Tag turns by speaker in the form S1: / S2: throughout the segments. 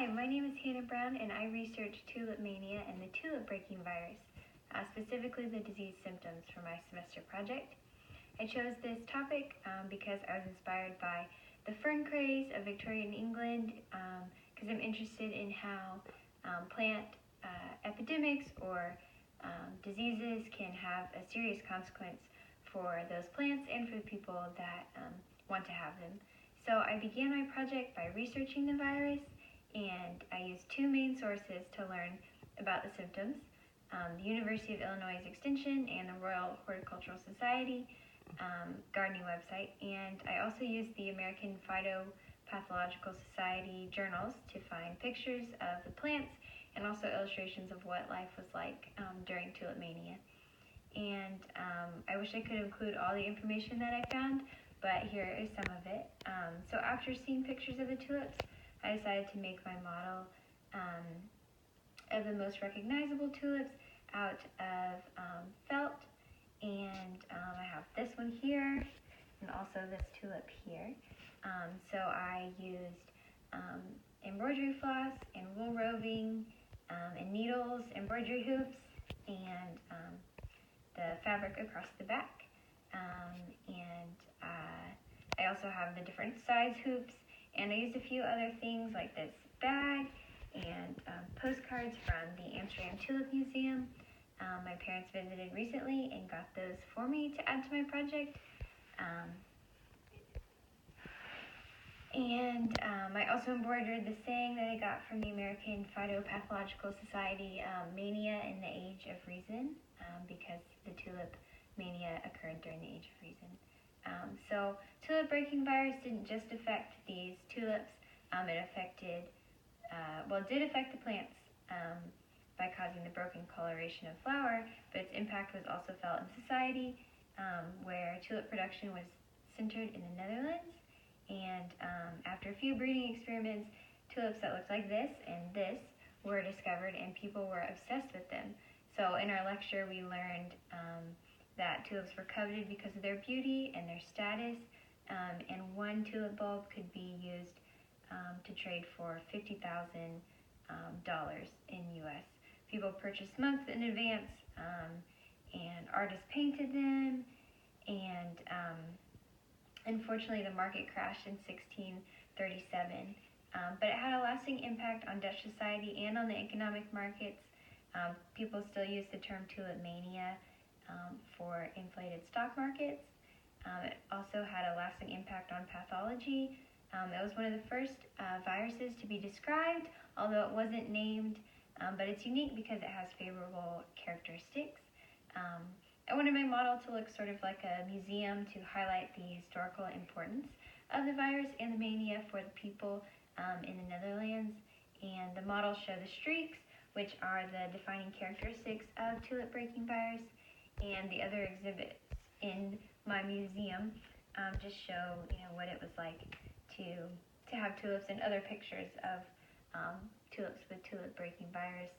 S1: Hi, my name is Hannah Brown and I research tulip mania and the tulip breaking virus, specifically the disease symptoms for my semester project. I chose this topic because I was inspired by the fern craze of Victorian England because I'm interested in how plant epidemics or diseases can have a serious consequence for those plants and for the people that want to have them. So I began my project by researching the virus, and I used two main sources to learn about the symptoms, the University of Illinois Extension and the Royal Horticultural Society gardening website, and I also used the American Phytopathological Society journals to find pictures of the plants and also illustrations of what life was like during tulip mania. And I wish I could include all the information that I found, but here is some of it. So after seeing pictures of the tulips, I decided to make my model of the most recognizable tulips out of felt, and I have this one here and also this tulip here. So I used embroidery floss and wool roving and needles, embroidery hoops, and the fabric across the back. I also have the different size hoops, and I used a few other things like this bag and postcards from the Amsterdam Tulip Museum. My parents visited recently and got those for me to add to my project. I also embroidered the saying that I got from the American Phytopathological Society, Mania in the Age of Reason, because the tulip mania occurred during the Age of Reason. So tulip breaking virus didn't just affect these tulips, it did affect the plants by causing the broken coloration of flower, but its impact was also felt in society, where tulip production was centered in the Netherlands. And after a few breeding experiments, tulips that looked like this and this were discovered, and people were obsessed with them. So in our lecture, we learned that tulips were coveted because of their beauty and their status, and one tulip bulb could be used to trade for $50,000 in US. People purchased months in advance, and artists painted them, and unfortunately the market crashed in 1637, but it had a lasting impact on Dutch society and on the economic markets. People still use the term tulip mania for inflated stock markets. It also had a lasting impact on pathology. It was one of the first viruses to be described, although it wasn't named, but it's unique because it has favorable characteristics. I wanted my model to look sort of like a museum to highlight the historical importance of the virus and the mania for the people in the Netherlands. And the models show the streaks, which are the defining characteristics of tulip breaking virus, and the other exhibits in my museum just show what it was like to have tulips and other pictures of tulips with tulip breaking virus.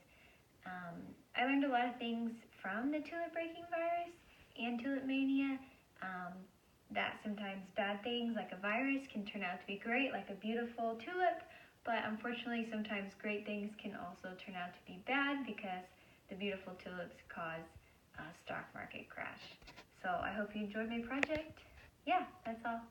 S1: I learned a lot of things from the tulip breaking virus and tulip mania, that sometimes bad things like a virus can turn out to be great, like a beautiful tulip, but unfortunately sometimes great things can also turn out to be bad because the beautiful tulips cause a stock market crash. So I hope you enjoyed my project. Yeah, that's all.